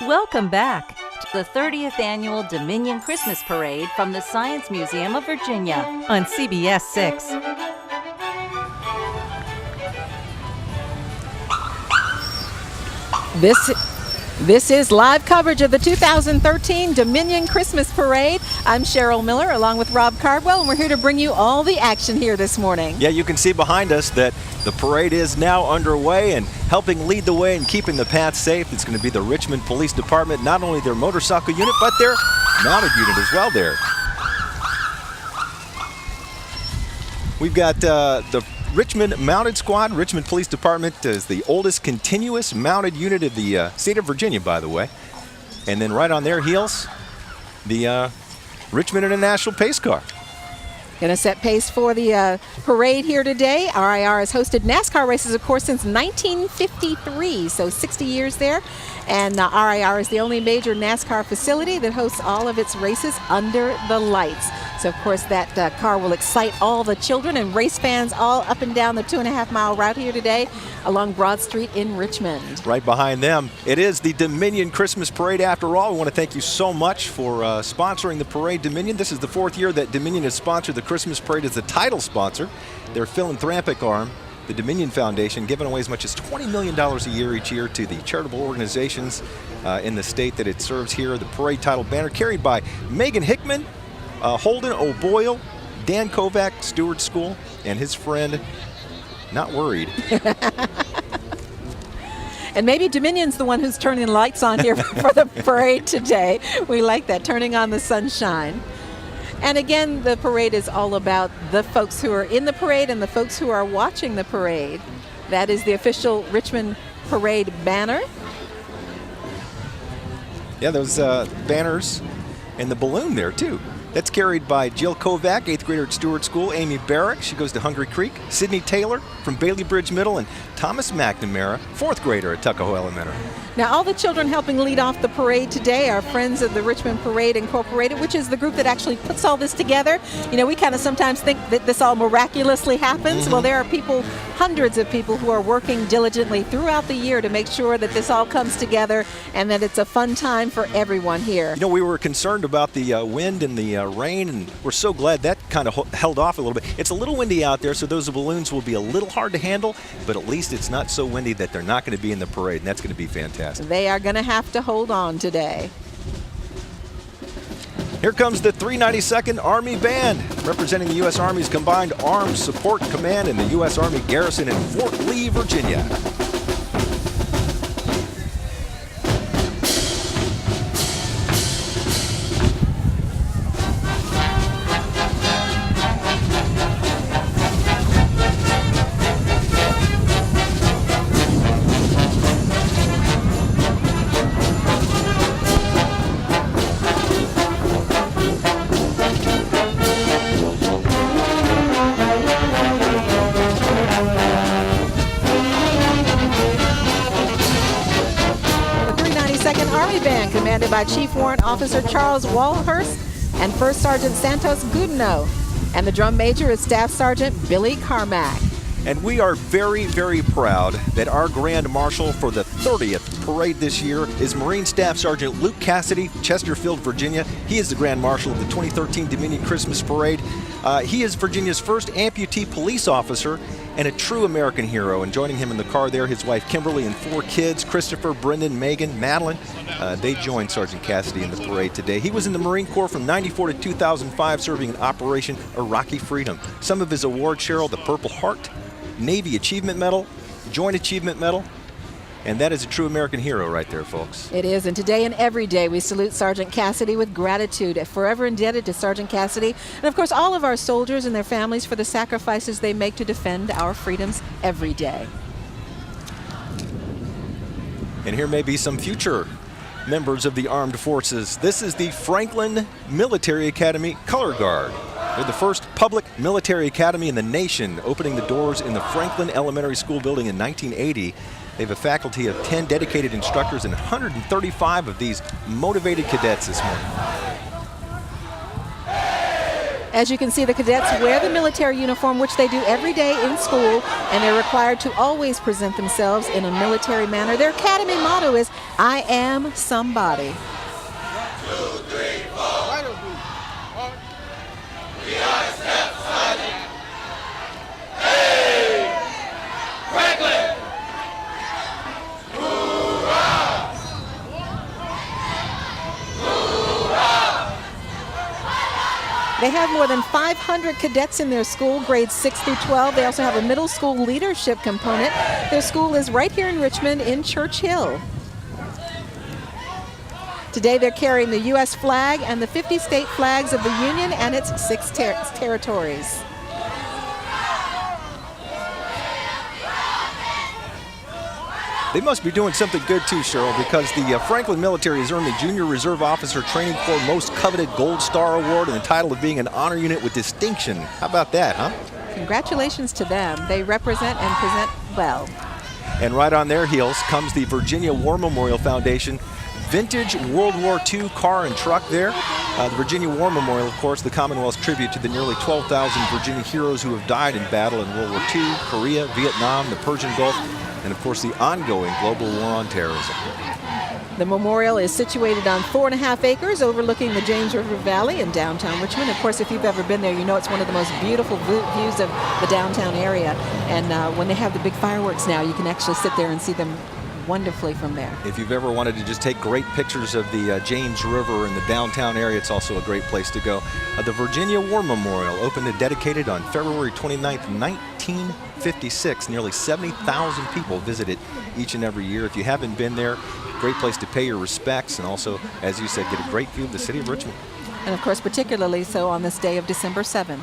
Welcome back to the 30th Annual Dominion Christmas Parade from the Science Museum of Virginia on CBS 6. This is live coverage of the 2013 Dominion Christmas Parade. I'm Cheryl Miller along with Rob Cardwell, and we're here to bring you all the action here this morning. Yeah, you can see behind us that the parade is now underway, and helping lead the way and keeping the path safe, it's going to be the Richmond Police Department, not only their motorcycle unit, but their mounted unit as well there. We've got the Richmond Mounted Squad. Richmond Police Department is the oldest continuous mounted unit of the state of Virginia, by the way. And then right on their heels, the Richmond International Pace Car. Going to set pace for the parade here today. RIR has hosted NASCAR races, of course, since 1953, so 60 years there. And RIR is the only major NASCAR facility that hosts all of its races under the lights. So, of course, that car will excite all the children and race fans all up and down the 2.5-mile route here today along Broad Street in Richmond. Right behind them, it is the Dominion Christmas Parade after all. We want to thank you so much for sponsoring the parade, Dominion. This is the 4th year that Dominion has sponsored the Christmas Parade as the title sponsor. Their philanthropic arm, the Dominion Foundation, giving away as much as $20 million a year each year to the charitable organizations in the state that it serves here. The parade title banner carried by Megan Hickman, Holden O'Boyle, Dan Kovac, Stewart School, and his friend, Not Worried. And maybe Dominion's the one who's turning the lights on here for the parade today. We like that, turning on the sunshine. And again, the parade is all about the folks who are in the parade and the folks who are watching the parade. That is the official Richmond Parade banner. Yeah, those banners and the balloon there, too. That's carried by Jill Kovac, 8th grader at Stewart School, Amy Barrick, she goes to Hungry Creek, Sydney Taylor from Bailey Bridge Middle, and Thomas McNamara, 4th grader at Tuckahoe Elementary. Now, all the children helping lead off the parade today are friends of the Richmond Parade Incorporated, which is the group that actually puts all this together. You know, we kind of sometimes think that this all miraculously happens. Well, there are people, hundreds of people, who are working diligently throughout the year to make sure that this all comes together and that it's a fun time for everyone here. You know, we were concerned about the wind and the rain, and we're so glad that kind of held off a little bit. It's a little windy out there, so those balloons will be a little hard to handle, but at least it's not so windy that they're not going to be in the parade, and that's going to be fantastic. They are going to have to hold on today. Here comes the 392nd Army Band, representing the U.S. Army's Combined Arms Support Command in the U.S. Army Garrison in Fort Lee, Virginia. Commanded by Chief Warrant Officer Charles Walhurst and First Sergeant Santos Gudino. And the drum major is Staff Sergeant Billy Carmack. And we are very, very proud that our Grand Marshal for the 30th parade this year is Marine Staff Sergeant Luke Cassidy, Chesterfield, Virginia. He is the Grand Marshal of the 2013 Dominion Christmas Parade. He is Virginia's first amputee police officer and a true American hero. And joining him in the car there, his wife Kimberly and 4 kids, Christopher, Brendan, Megan, Madeline. They joined Sergeant Cassidy in the parade today. He was in the Marine Corps from '94 to 2005, serving in Operation Iraqi Freedom. Some of his awards, Cheryl, the Purple Heart, Navy Achievement Medal, Joint Achievement Medal, and that is a true American hero right there, folks. It is, and today and every day we salute Sergeant Cassidy with gratitude, forever indebted to Sergeant Cassidy, and of course all of our soldiers and their families for the sacrifices they make to defend our freedoms every day. And here may be some future members of the armed forces. This is the Franklin Military Academy Color Guard. They're the first public military academy in the nation, opening the doors in the Franklin Elementary School building in 1980. They have a faculty of 10 dedicated instructors and 135 of these motivated cadets this morning. As you can see, the cadets wear the military uniform, which they do every day in school, and they're required to always present themselves in a military manner. Their academy motto is, "I am somebody." 1, 2, 3, 4. We are Step Sergeant. Hey! Franklin! Hoorah! Hoorah! They have more than 500 cadets in their school, grades 6 through 12. They also have a middle school leadership component. Their school is right here in Richmond in Church Hill. Today they're carrying the U.S. flag and the 50 state flags of the Union and its 6 territories. They must be doing something good too, Cheryl, because the Franklin military has earned the Junior Reserve Officer Training Corps Most Coveted Gold Star Award and the title of being an honor unit with distinction. How about that, huh? Congratulations to them. They represent and present well. And right on their heels comes the Virginia War Memorial Foundation vintage World War II car and truck there. The Virginia War Memorial, of course, the Commonwealth's tribute to the nearly 12,000 Virginia heroes who have died in battle in World War II, Korea, Vietnam, the Persian Gulf, and of course the ongoing global war on terrorism. The memorial is situated on 4.5 acres overlooking the James River Valley in downtown Richmond. Of course, if you've ever been there, you know it's one of the most beautiful views of the downtown area. And when they have the big fireworks now, you can actually sit there and see them wonderfully from there. If you've ever wanted to just take great pictures of the James River in the downtown area, it's also a great place to go. The Virginia War Memorial opened and dedicated on February 29th, 1956. Nearly 70,000 people visit it each and every year. If you haven't been there, great place to pay your respects and also, as you said, get a great view of the city of Richmond. And of course, particularly so on this day of December 7th.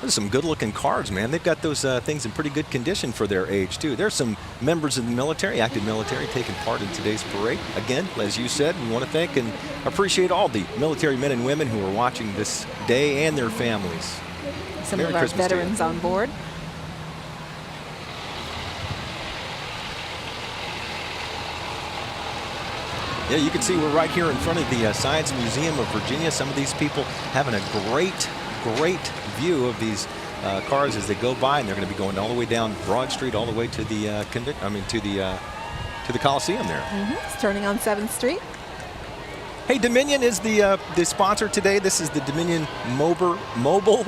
There's some good-looking cars, man. They've got those things in pretty good condition for their age, too. There's some members of the military, active military, taking part in today's parade. Again, as you said, we want to thank and appreciate all the military men and women who are watching this day and their families. Some Merry of our Christmas to you. veterans on board. Yeah, you can see we're right here in front of the Science Museum of Virginia. Some of these people having a great view of these cars as they go by, and they're going to be going all the way down Broad Street, all the way to the to the Coliseum there. It's turning on 7th Street. Hey, Dominion is the sponsor today. This is the Dominion Mobile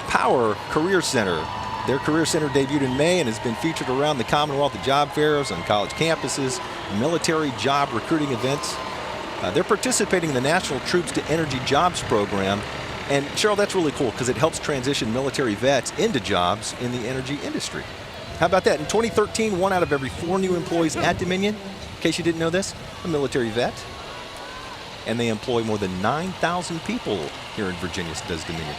Power Career Center. Their Career Center debuted in May and has been featured around the Commonwealth at job fairs, on college campuses, military job recruiting events. They're participating in the National Troops to Energy Jobs program. And Cheryl, that's really cool because it helps transition military vets into jobs in the energy industry. How about that? In 2013, 1 out of every 4 new employees at Dominion, in case you didn't know this, a military vet. And they employ more than 9,000 people here in Virginia, does Dominion.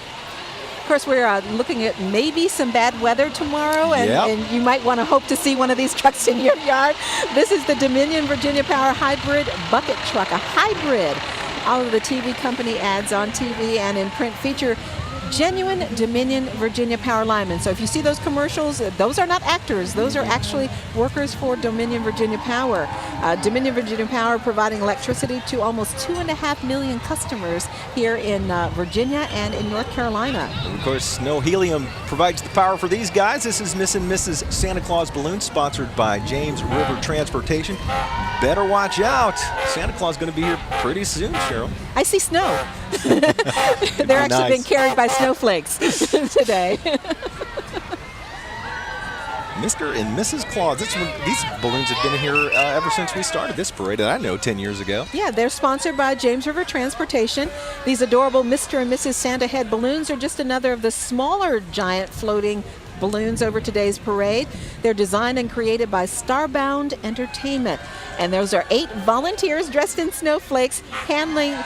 Of course, we're looking at maybe some bad weather tomorrow, and you might want to hope to see one of these trucks in your yard. This is the Dominion Virginia Power Hybrid Bucket Truck, a hybrid. All of the TV company ads on TV and in print feature genuine Dominion Virginia Power linemen. So if you see those commercials, those are not actors. Those are actually workers for Dominion Virginia Power. Dominion Virginia Power providing electricity to almost 2.5 million customers here in Virginia and in North Carolina. And of course, no helium provides the power for these guys. This is Miss and Mrs. Santa Claus balloons, sponsored by James River Transportation. Better watch out. Santa Claus is going to be here pretty soon, Cheryl. I see snow. They're actually being carried by snowflakes today. Mr. and Mrs. Claus, these balloons have been here ever since we started this parade, and I know 10 years ago. Yeah, they're sponsored by James River Transportation. These adorable Mr. and Mrs. Santa head balloons are just another of the smaller giant floating balloons over today's parade. They're designed and created by Starbound Entertainment. And those are 8 volunteers dressed in snowflakes handling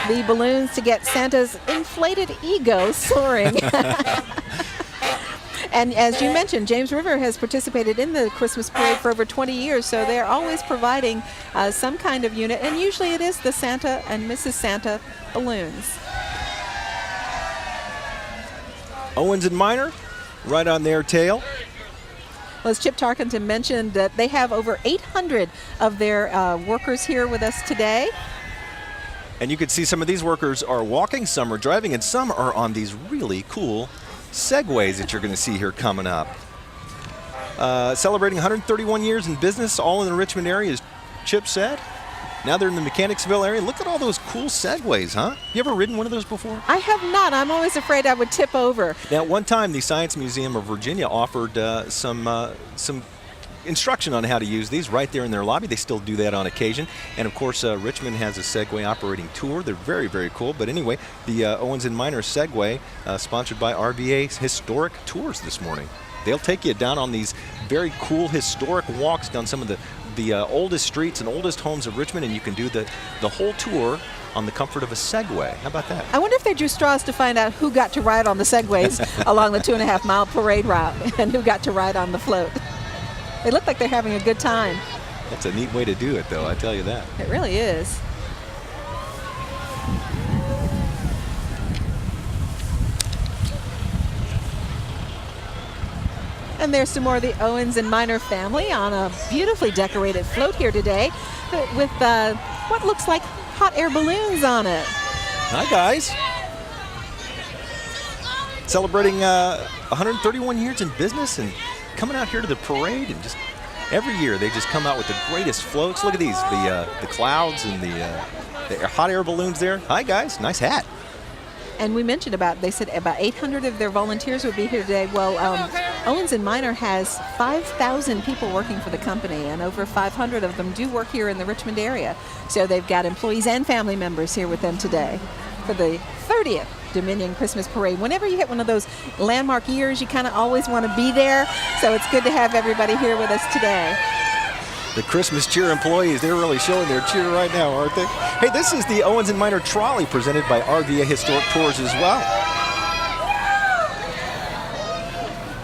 the balloons to get Santa's inflated ego soaring. And as you mentioned, James River has participated in the Christmas parade for over 20 years, so they're always providing some kind of unit, and usually it is the Santa and Mrs. Santa balloons. Owens and Minor, right on their tail. Well, as Chip Tarkenton mentioned, that they have over 800 of their workers here with us today. And you can see some of these workers are walking, some are driving, and some are on these really cool Segways that you're going to see here coming up. Celebrating 131 years in business, all in the Richmond area, as Chip said. Now they're in the Mechanicsville area. Look at all those cool Segways, huh? You ever ridden one of those before? I have not. I'm always afraid I would tip over. Now, at one time, the Science Museum of Virginia offered some instruction on how to use these right there in their lobby. They still do that on occasion. And of course, Richmond has a Segway operating tour. They're very, very cool. But anyway, the Owens & Minor Segway, sponsored by RVA Historic Tours this morning. They'll take you down on these very cool historic walks down some of the oldest streets and oldest homes of Richmond, and you can do the whole tour on the comfort of a Segway. How about that? I wonder if they drew straws to find out who got to ride on the Segways along the 2.5-mile parade route and who got to ride on the float. They look like they're having a good time. That's a neat way to do it, though, I tell you that. It really is. And there's some more of the Owens & Minor family on a beautifully decorated float here today with what looks like hot air balloons on it. Hi, guys. Celebrating 131 years in business and coming out here to the parade, and just every year they just come out with the greatest floats. Look at these, the clouds and the hot air balloons there. Hi, guys. Nice hat. And we mentioned they said about 800 of their volunteers would be here today. Well, Owens & Minor has 5,000 people working for the company, and over 500 of them do work here in the Richmond area. So they've got employees and family members here with them today for the 30th Dominion Christmas Parade. Whenever you hit one of those landmark years, you kind of always want to be there. So it's good to have everybody here with us today. The Christmas cheer employees, they're really showing their cheer right now, aren't they? Hey, this is the Owens & Minor Trolley presented by RVA Historic Tours as well.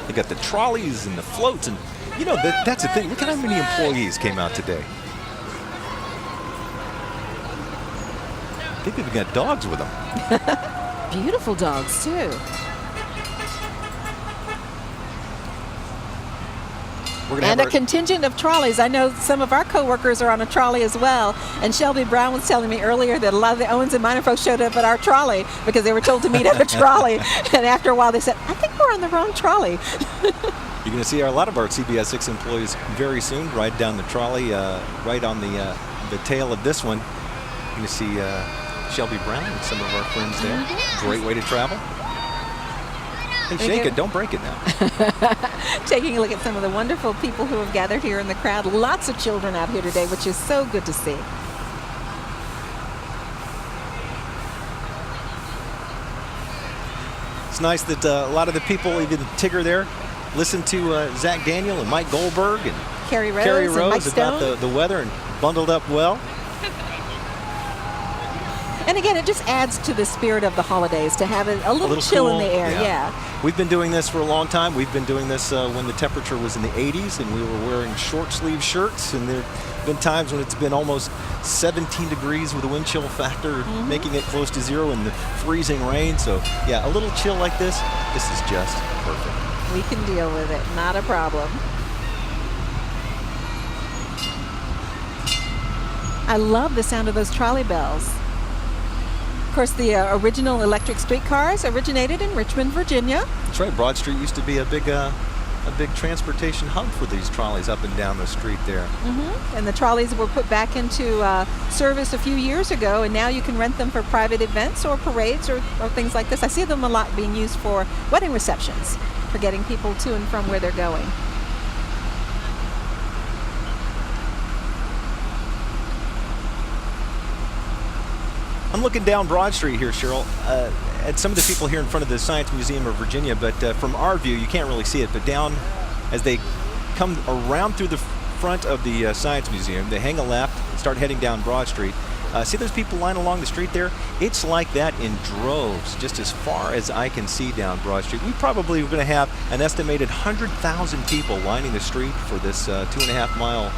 They got the trolleys and the floats, and you know, that's the thing. Look at how many employees came out today. They've even got dogs with them. Beautiful dogs, too. And a contingent of trolleys. I know some of our coworkers are on a trolley as well. And Shelby Brown was telling me earlier that a lot of the Owens & Minor folks showed up at our trolley because they were told to meet at a trolley. And after a while they said, I think we're on the wrong trolley. You're going to see a lot of our CBS 6 employees very soon ride down the trolley, right on the tail of this one. You're going to see Shelby Brown and some of our friends there. Mm-hmm. Great way to travel. Hey, shake it, don't break it now. Taking a look at some of the wonderful people who have gathered here in the crowd. Lots of children out here today, which is so good to see. It's nice that a lot of the people, even Tigger there, listen to Zach Daniel and Mike Goldberg and Carrie Rose and Mike Stone about the weather and bundled up well. And again, it just adds to the spirit of the holidays to have a little chill cool in the air. Yeah. We've been doing this for a long time. We've been doing this when the temperature was in the 80s and we were wearing short sleeve shirts, and there have been times when it's been almost 17 degrees with a wind chill factor, making it close to zero in the freezing rain. So yeah, a little chill like this is just perfect. We can deal with it, not a problem. I love the sound of those trolley bells. Of course, the original electric streetcars originated in Richmond, Virginia. That's right. Broad Street used to be a big transportation hub for these trolleys up and down the street there. And the trolleys were put back into service a few years ago, and now you can rent them for private events or parades or things like this. I see them a lot being used for wedding receptions, for getting people to and from where they're going. I'm looking down Broad Street here, Cheryl, at some of the people here in front of the Science Museum of Virginia, but from our view, you can't really see it, but down as they come around through the front of the Science Museum, they hang a left, start heading down Broad Street. See those people lying along the street there? It's like that in droves, just as far as I can see down Broad Street. We probably are going to have an estimated 100,000 people lining the street for this 2.5 mile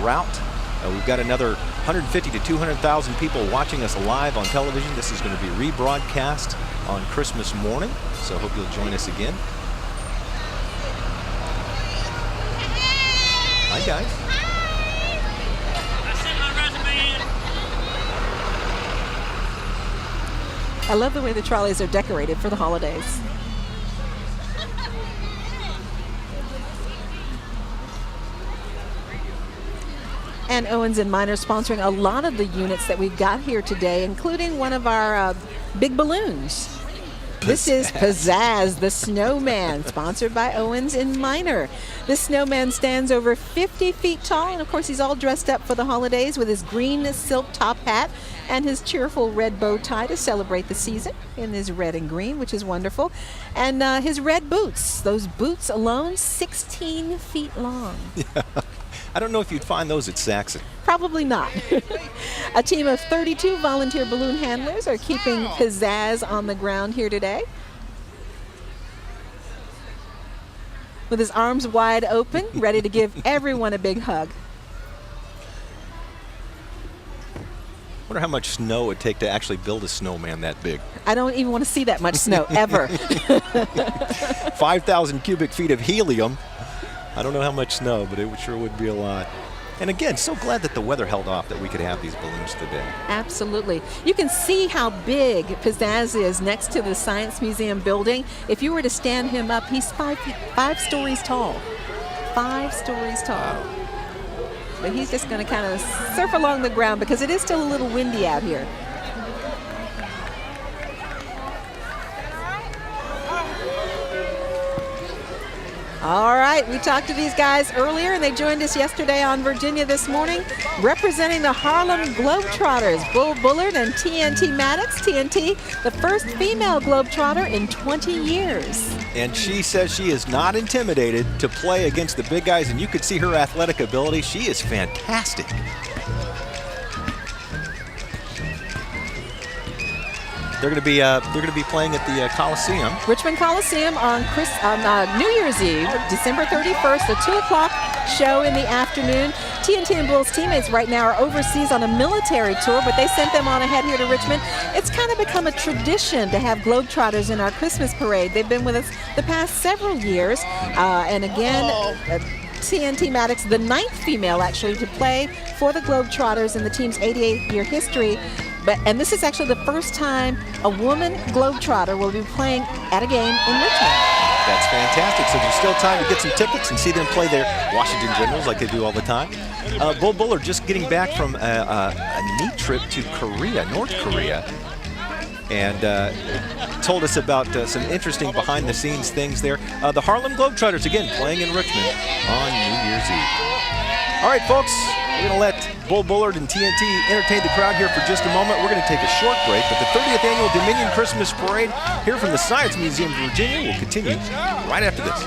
route. We've got another 150 to 200,000 people watching us live on television. This is going to be rebroadcast on Christmas morning, so I hope you'll join us again. Hi, guys. I love the way the trolleys are decorated for the holidays. And Owens and Minor sponsoring a lot of the units that we've got here today, including one of our big balloons. This is Pizzazz, the snowman, sponsored by Owens and Minor. This snowman stands over 50 feet tall, and of course he's all dressed up for the holidays with his green silk top hat and his cheerful red bow tie to celebrate the season in his red and green, which is wonderful. And his red boots, those boots alone, 16 feet long. Yeah. I don't know if you'd find those at Saxon. Probably not. A team of 32 volunteer balloon handlers are keeping Pizzazz on the ground here today. With his arms wide open, ready to give everyone a big hug. Wonder how much snow it would take to actually build a snowman that big. I don't even want to see that much snow, ever. 5,000 cubic feet of helium. I don't know how much snow, but it sure would be a lot. And again, so glad that the weather held off that we could have these balloons today. Absolutely. You can see how big Pizzazz is next to the Science Museum building. If you were to stand him up, he's five stories tall. 5 stories tall. But he's just going to kind of surf along the ground because it is still a little windy out here. All right, we talked to these guys earlier, and they joined us yesterday on Virginia This Morning, representing the Harlem Globetrotters, Bull Bullard and TNT Maddox. TNT, the first female Globetrotter in 20 years. And she says she is not intimidated to play against the big guys, and you could see her athletic ability. She is fantastic. They're going to be playing at the Coliseum. Richmond Coliseum on New Year's Eve, December 31st, a 2 o'clock show in the afternoon. TNT and Bull's teammates right now are overseas on a military tour, but they sent them on ahead here to Richmond. It's kind of become a tradition to have Globetrotters in our Christmas parade. They've been with us the past several years, and again, TNT Maddox, the 9th female actually to play for the Globetrotters in the team's 88-year history. And this is actually the first time a woman Globetrotter will be playing at a game in Richmond. That's fantastic. So there's still time to get some tickets and see them play their Washington Generals like they do all the time. Bull Bullard just getting back from a neat trip to Korea, North Korea, and told us about some interesting behind-the-scenes things there. The Harlem Globetrotters, again, playing in Richmond on New Year's Eve. All right, folks, we're going to let Bull Bullard and TNT entertain the crowd here for just a moment. We're going to take a short break, but the 30th Annual Dominion Christmas Parade here from the Science Museum of Virginia will continue right after this.